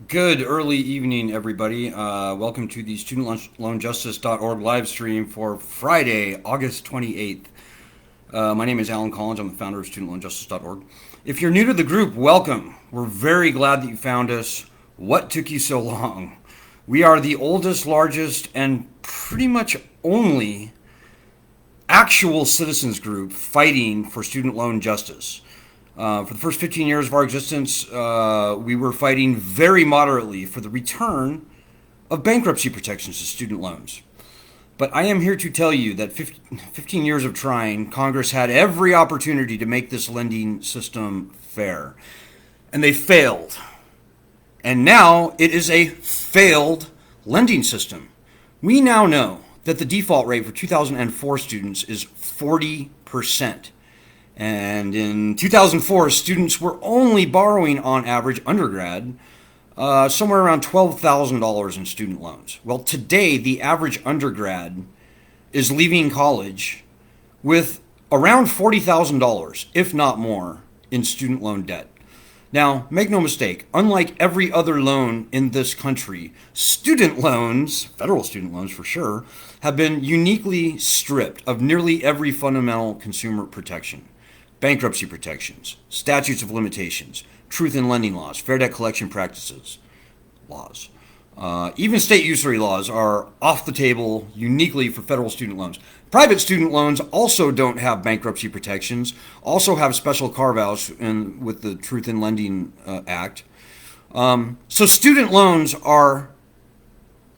Good early evening, everybody. Welcome to the studentloanjustice.org live stream for Friday, August 28th. My name is Alan Collins. I'm the founder of studentloanjustice.org. If you're new to the group, welcome. We're very glad that you found us. What took you so long? We are the oldest, largest, and pretty much only actual citizens group fighting for student loan justice. For the first 15 years of our existence, we were fighting very moderately for the return of bankruptcy protections to student loans. But I am here to tell you that 15 years of trying, Congress had every opportunity to make this lending system fair. And they failed. And now it is a failed lending system. We now know that the default rate for 2004 students is 40%. And in 2004, students were only borrowing on average undergrad somewhere around $12,000 in student loans. Well, today, the average undergrad is leaving college with around $40,000, if not more, in student loan debt. Now, make no mistake, unlike every other loan in this country, student loans, federal student loans for sure, have been uniquely stripped of nearly every fundamental consumer protection. Bankruptcy protections, statutes of limitations, truth in lending laws, fair debt collection practices laws. Even state usury laws are off the table uniquely for federal student loans. Private student loans also don't have bankruptcy protections, also have special carve-outs with the Truth in Lending Act. So student loans are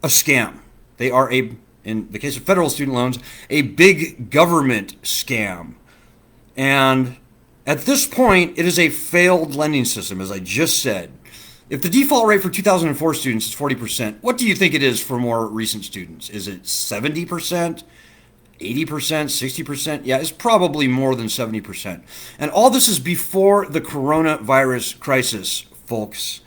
a scam. They are, in the case of federal student loans, a big government scam. And at this point, it is a failed lending system, as I just said. If the default rate for 2004 students is 40%, what do you think it is for more recent students? Is it 70%, 80%, 60%? Yeah, it's probably more than 70%. And all this is before the coronavirus crisis, folks.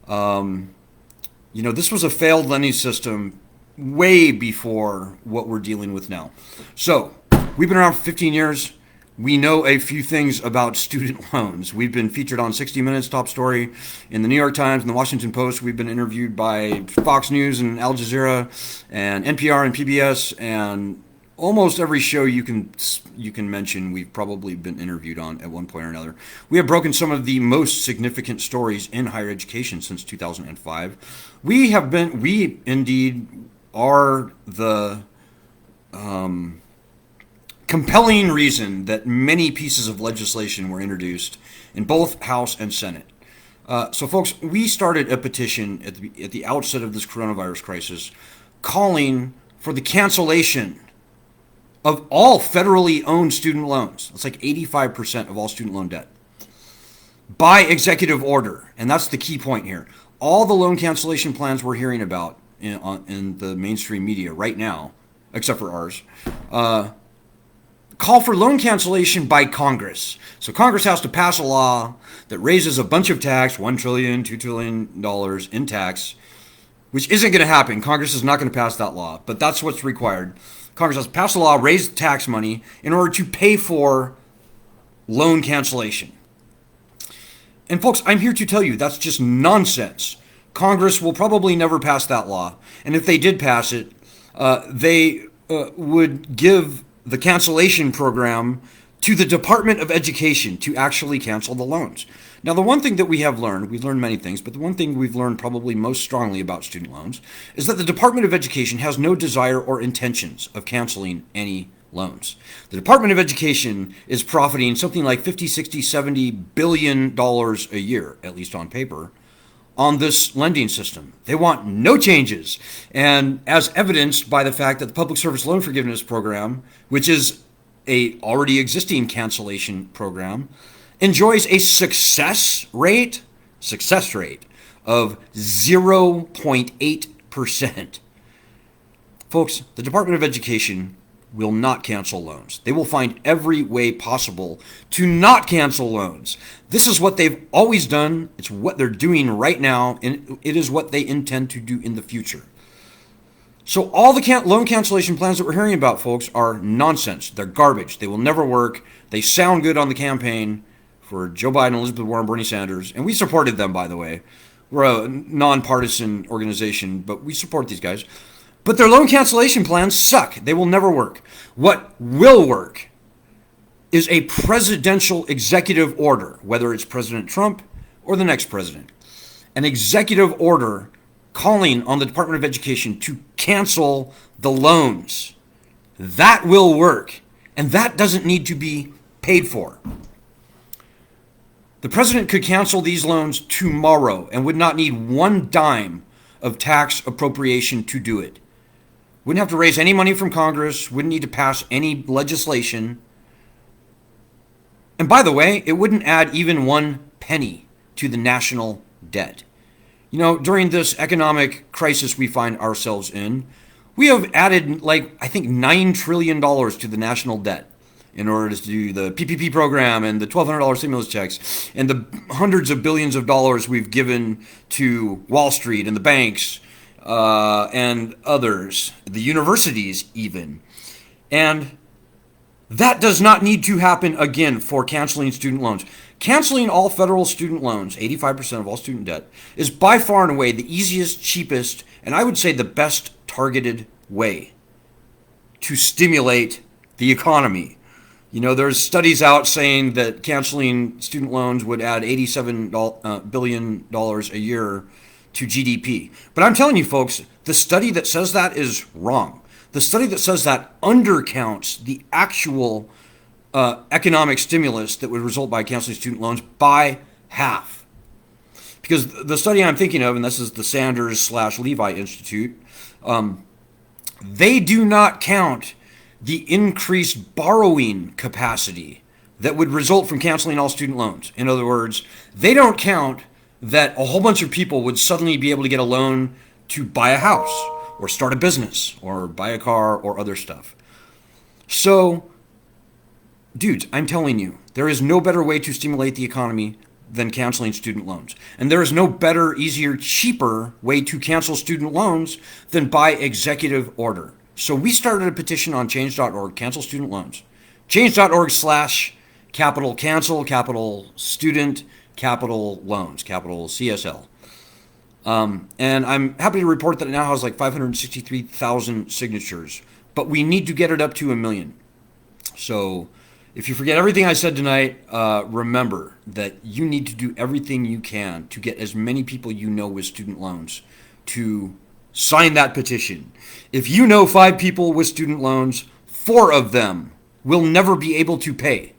This was a failed lending system way before what we're dealing with now. So, we've been around for 15 years. We know a few things about student loans. We've been featured on 60 Minutes top story, in the New York Times and the Washington Post. We've been interviewed by Fox News and Al Jazeera and NPR and PBS, and almost every show you can mention we've probably been interviewed on at one point or another. We have broken some of the most significant stories in higher education since 2005. We indeed are the compelling reason that many pieces of legislation were introduced in both House and Senate. So, folks, we started a petition at the outset of this coronavirus crisis calling for the cancellation of all federally owned student loans. That's like 85% of all student loan debt. By executive order. And that's the key point here. All the loan cancellation plans we're hearing about in the mainstream media right now, except for ours, call for loan cancellation by Congress. So Congress has to pass a law that raises a bunch of tax, $1 trillion, $2 trillion in tax, which isn't going to happen. Congress is not going to pass that law, but that's what's required. Congress has to pass a law, raise tax money in order to pay for loan cancellation. And folks, I'm here to tell you that's just nonsense. Congress will probably never pass that law. And if they did pass it, they would give the cancellation program to the Department of Education to actually cancel the loans. Now, the one thing that we've learned many things, but the one thing we've learned probably most strongly about student loans is that the Department of Education has no desire or intentions of canceling any loans. The Department of Education is profiting something like 50, 60, 70 billion dollars a year, at least on paper, on this lending system. They want no changes. And as evidenced by the fact that the Public Service Loan Forgiveness Program, which is a already existing cancellation program, enjoys a success rate of 0.8%. Folks, the Department of Education will not cancel loans. They will find every way possible to not cancel loans. This is what they've always done. It's what they're doing right now, and it is what they intend to do in the future. So all the loan cancellation plans that we're hearing about, folks, are nonsense. They're garbage. They will never work. They sound good on the campaign for Joe Biden, Elizabeth Warren, Bernie Sanders, and we supported them, by the way. We're a nonpartisan organization, but we support these guys. But their loan cancellation plans suck. They will never work. What will work is a presidential executive order, whether it's President Trump or the next president. An executive order calling on the Department of Education to cancel the loans. That will work. And that doesn't need to be paid for. The president could cancel these loans tomorrow and would not need one dime of tax appropriation to do it. Wouldn't have to raise any money from Congress, wouldn't need to pass any legislation. And by the way, it wouldn't add even 1 penny to the national debt. You know, during this economic crisis we find ourselves in, we have added, I think $9 trillion to the national debt in order to do the PPP program and the $1,200 stimulus checks and the hundreds of billions of dollars we've given to Wall Street and the banks and others, the universities even. And that does not need to happen again for canceling student loans. Canceling all federal student loans, 85% of all student debt, is by far and away the easiest, cheapest, and I would say the best targeted way to stimulate the economy. You know, there's studies out saying that canceling student loans would add $87 billion a year to GDP. But I'm telling you, folks, the study that says that is wrong. The study that says that undercounts the actual economic stimulus that would result by canceling student loans by half. Because the study I'm thinking of, and this is the Sanders/Levi Institute, they do not count the increased borrowing capacity that would result from canceling all student loans. In other words, they don't count that a whole bunch of people would suddenly be able to get a loan to buy a house or start a business or buy a car or other stuff. So, dudes, I'm telling you, there is no better way to stimulate the economy than canceling student loans. And there is no better, easier, cheaper way to cancel student loans than by executive order. So we started a petition on change.org, cancel student loans. Change.org/capital cancel, capital student, capital loans, capital CSL. And I'm happy to report that it now has 563,000 signatures. But we need to get it up to 1 million. So if you forget everything I said tonight, remember that you need to do everything you can to get as many people you know with student loans to sign that petition. If you know 5 people with student loans, 4 of them will never be able to pay.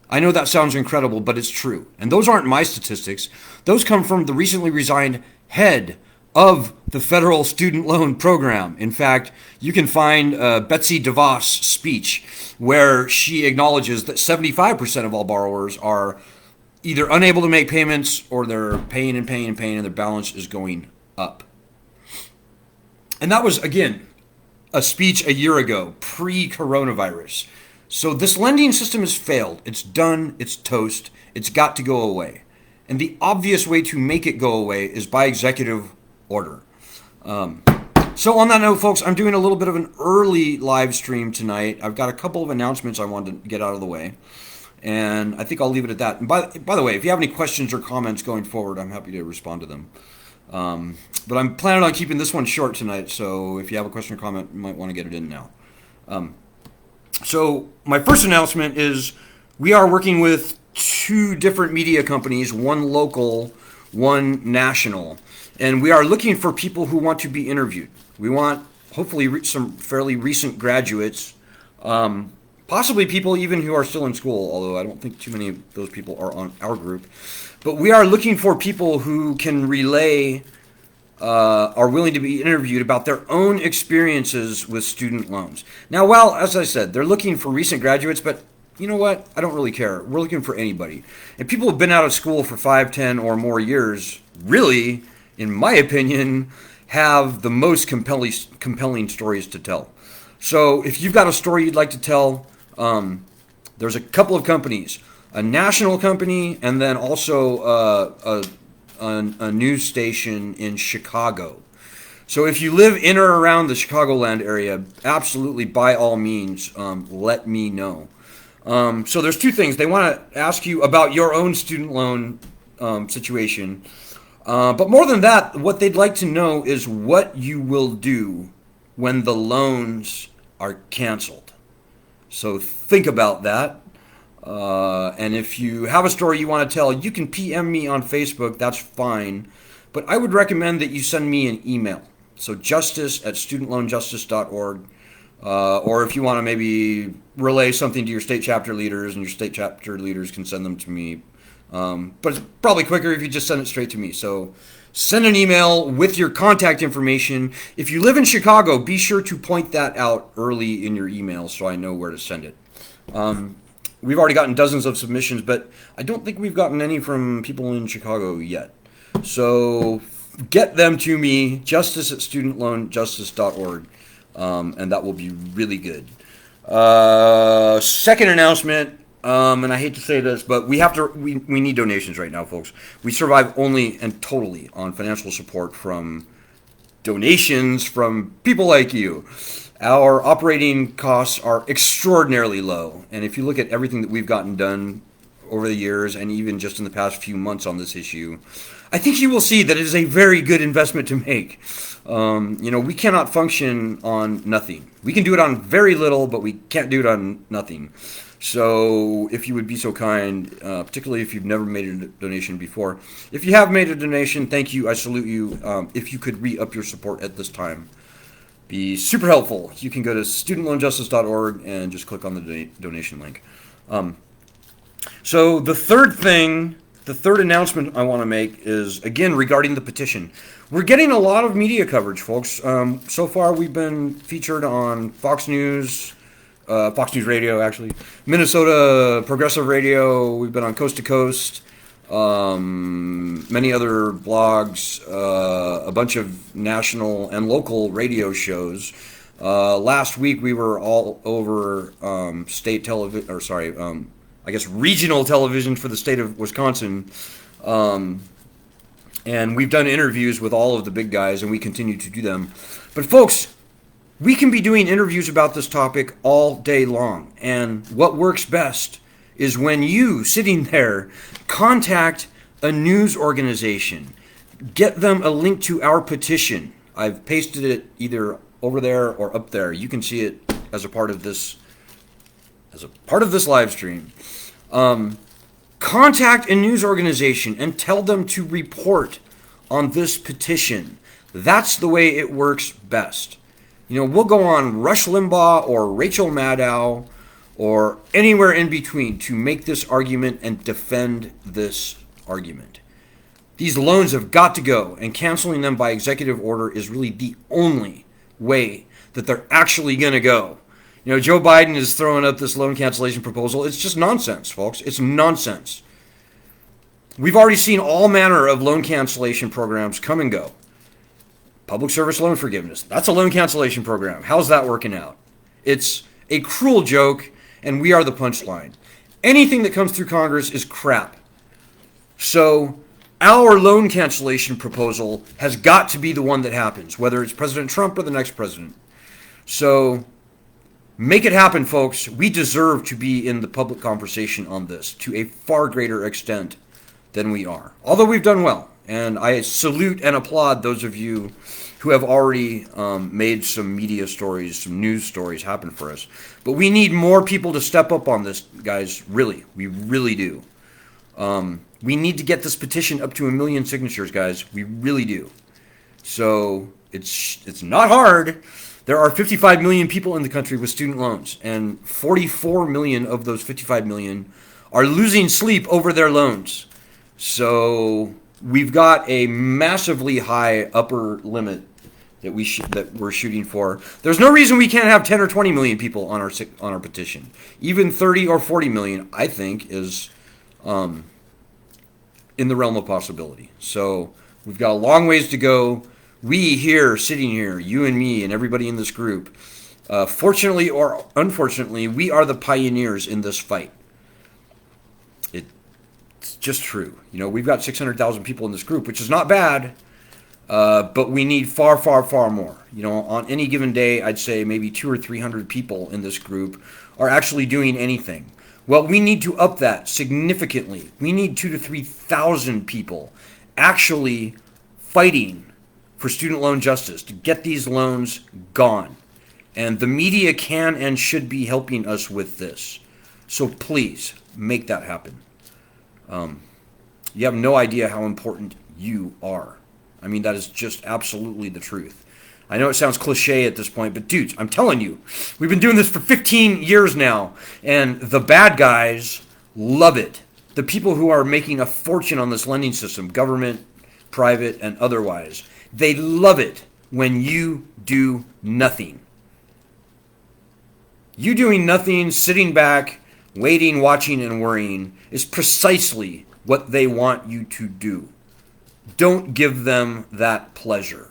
I know that sounds incredible, but it's true. And those aren't my statistics. Those come from the recently resigned head of the federal student loan program. In fact, you can find Betsy DeVos' speech where she acknowledges that 75% of all borrowers are either unable to make payments or they're paying and paying and paying and their balance is going up. And that was, again, a speech a year ago, pre-coronavirus. So this lending system has failed. It's done. It's toast. It's got to go away. And the obvious way to make it go away is by executive order. So on that note, folks, I'm doing a little bit of an early live stream tonight. I've got a couple of announcements I wanted to get out of the way. And I think I'll leave it at that. And by the way, if you have any questions or comments going forward, I'm happy to respond to them. But I'm planning on keeping this one short tonight. So if you have a question or comment, you might want to get it in now. So my first announcement is we are working with 2 different media companies, one local, one national. And we are looking for people who want to be interviewed. We want, hopefully, some fairly recent graduates, possibly people even who are still in school, although I don't think too many of those people are on our group. But we are looking for people who can relay, are willing to be interviewed about their own experiences with student loans. Now, well, as I said, they're looking for recent graduates, but you know what? I don't really care. We're looking for anybody. And people who've been out of school for 5, 10, or more years, really, in my opinion, have the most compelling stories to tell. So if you've got a story you'd like to tell, there's a couple of companies, a national company and then also a news station in Chicago. So if you live in or around the Chicagoland area, absolutely, by all means, let me know. So there's 2 things. They want to ask you about your own student loan situation. But more than that, what they'd like to know is what you will do when the loans are canceled. So think about that. And if you have a story you want to tell, you can PM me on Facebook. That's fine. But I would recommend that you send me an email. So justice@studentloanjustice.org. Or if you want to maybe relay something to your state chapter leaders, and your state chapter leaders can send them to me. But it's probably quicker if you just send it straight to me. So send an email with your contact information. If you live in Chicago, be sure to point that out early in your email so I know where to send it. We've already gotten dozens of submissions, but I don't think we've gotten any from people in Chicago yet. So get them to me, justice@studentloanjustice.org, and that will be really good. Second announcement, and I hate to say this, but we need donations right now, folks. We survive only and totally on financial support from donations from people like you. Our operating costs are extraordinarily low, and if you look at everything that we've gotten done over the years, and even just in the past few months on this issue, I think you will see that it is a very good investment to make. We cannot function on nothing. We can do it on very little, but we can't do it on nothing. So if you would be so kind, particularly if you've never made a donation before, if you have made a donation, thank you, I salute you. If you could re-up your support at this time, be super helpful. You can go to studentloanjustice.org and just click on the donation link. So the third announcement I want to make is, again, regarding the petition. We're getting a lot of media coverage, folks. So far, we've been featured on Fox News Radio, actually, Minnesota Progressive Radio. We've been on Coast to Coast, many other blogs, a bunch of national and local radio shows. Last week, we were all over state television, or sorry, I guess regional television for the state of Wisconsin. And we've done interviews with all of the big guys, and we continue to do them. But folks, we can be doing interviews about this topic all day long. And what works best is when you, sitting there, contact a news organization. Get them a link to our petition. I've pasted it either over there or up there. You can see it as a part of this live stream. Contact a news organization and tell them to report on this petition. That's the way it works best. We'll go on Rush Limbaugh or Rachel Maddow or anywhere in between to make this argument and defend this argument. These loans have got to go, and canceling them by executive order is really the only way that they're actually going to go. Joe Biden is throwing up this loan cancellation proposal. It's just nonsense, folks. It's nonsense. We've already seen all manner of loan cancellation programs come and go. Public service loan forgiveness. That's a loan cancellation program. How's that working out? It's a cruel joke, and we are the punchline. Anything that comes through Congress is crap. So our loan cancellation proposal has got to be the one that happens, whether it's President Trump or the next president. So make it happen, folks. We deserve to be in the public conversation on this to a far greater extent than we are. Although we've done well, and I salute and applaud those of you who have already made some media stories, some news stories happen for us. But we need more people to step up on this, guys. Really, we really do. We need to get this petition up to 1 million signatures, guys. We really do. So it's not hard. There are 55 million people in the country with student loans, and 44 million of those 55 million are losing sleep over their loans. So we've got a massively high upper limit that we're shooting for. There's no reason we can't have 10 or 20 million people on our petition. Even 30 or 40 million, I think, is in the realm of possibility. So we've got a long ways to go. We here, sitting here, you and me and everybody in this group, fortunately or unfortunately, we are the pioneers in this fight. It's just true. We've got 600,000 people in this group, which is not bad, but we need far, far, far more. On any given day, I'd say maybe 200 or 300 people in this group are actually doing anything. Well, we need to up that significantly. We need 2,000 to 3,000 people actually fighting for student loan justice to get these loans gone. And the media can and should be helping us with this. So please make that happen. You have no idea how important you are. I mean, that is just absolutely the truth. I know it sounds cliche at this point, but dudes, I'm telling you, we've been doing this for 15 years now, and the bad guys love it. The people who are making a fortune on this lending system, government, private, and otherwise, they love it when you do nothing. You doing nothing, sitting back, waiting, watching, and worrying is precisely what they want you to do. Don't give them that pleasure.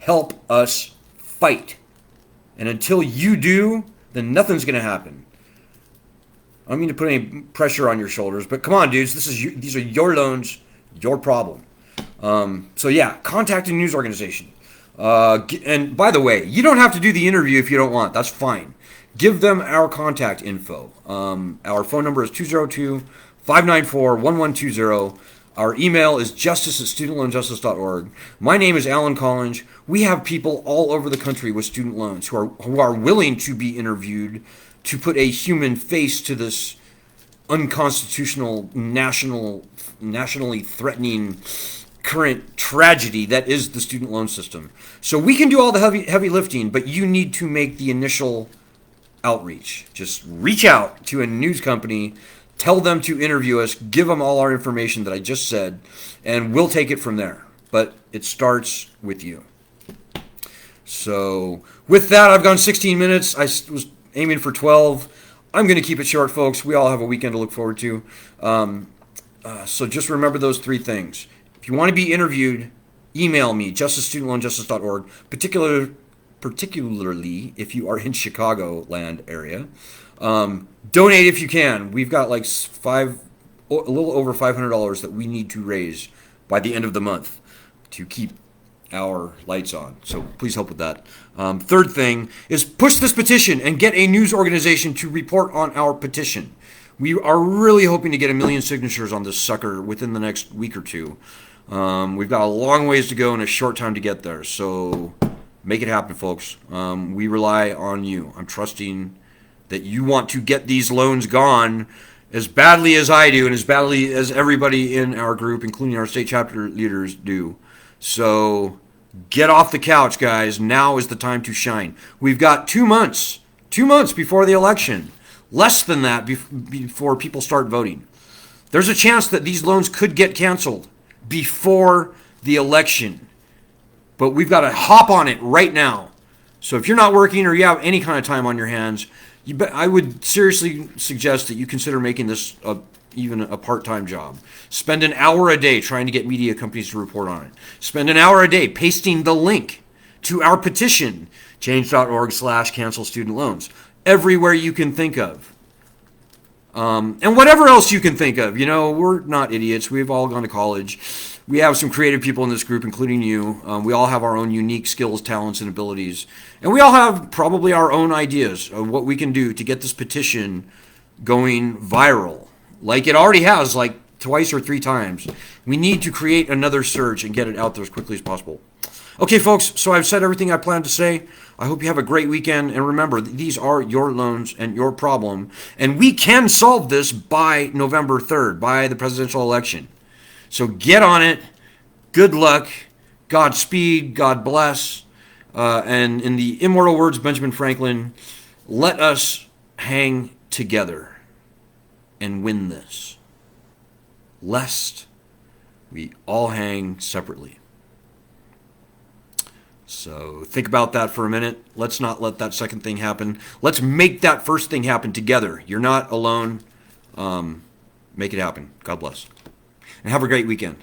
Help us fight. And until you do, then nothing's going to happen. I don't mean to put any pressure on your shoulders, but come on, dudes. These are your loans, your problem. So yeah, contact a news organization. And by the way, you don't have to do the interview if you don't want. That's fine. Give them our contact info. Our phone number is 202-594-1120. Our email is justice@studentloanjustice.org. My name is Alan Collins. We have people all over the country with student loans who are willing to be interviewed to put a human face to this unconstitutional, nationally threatening current tragedy that is the student loan system. So we can do all the heavy lifting, but you need to make the initial outreach. Just reach out to a news company, tell them to interview us, give them all our information that I just said, and we'll take it from there. But it starts with you. So with that, I've gone 16 minutes. I was aiming for 12. I'm going to keep it short, folks. We all have a weekend to look forward to. So just remember those three things. If you want to be interviewed, email me, justice@studentloanjustice.org, particularly if you are in Chicagoland area. Donate if you can. We've got like a little over $500 that we need to raise by the end of the month to keep our lights on. So please help with that. Third thing is push this petition and get a news organization to report on our petition. We are really hoping to get 1 million signatures on this sucker within the next week or two. We've got a long ways to go and a short time to get there. So make it happen, folks. We rely on you. I'm trusting that you want to get these loans gone as badly as I do and as badly as everybody in our group, including our state chapter leaders, do. So get off the couch, guys. Now is the time to shine. We've got 2 months before the election. Less than that before people start voting. There's a chance that these loans could get canceled before the election. But we've got to hop on it right now. So if you're not working or you have any kind of time on your hands, I would seriously suggest that you consider making this even a part-time job. Spend an hour a day trying to get media companies to report on it. Spend an hour a day pasting the link to our petition, change.org/cancel student loans, everywhere you can think of. And whatever else you can think of. You know, we're not idiots. We've all gone to college. We have some creative people in this group, including you. We all have our own unique skills, talents, and abilities. And we all have probably our own ideas of what we can do to get this petition going viral. Like it already has, like twice or 3 times. We need to create another surge and get it out there as quickly as possible. Okay, folks, so I've said everything I planned to say. I hope you have a great weekend. And remember, these are your loans and your problem. And we can solve this by November 3rd, by the presidential election. So get on it. Good luck. Godspeed. God bless. And in the immortal words of Benjamin Franklin, let us hang together and win this, lest we all hang separately. So think about that for a minute. Let's not let that second thing happen. Let's make that first thing happen together. You're not alone. Make it happen. God bless. And have a great weekend.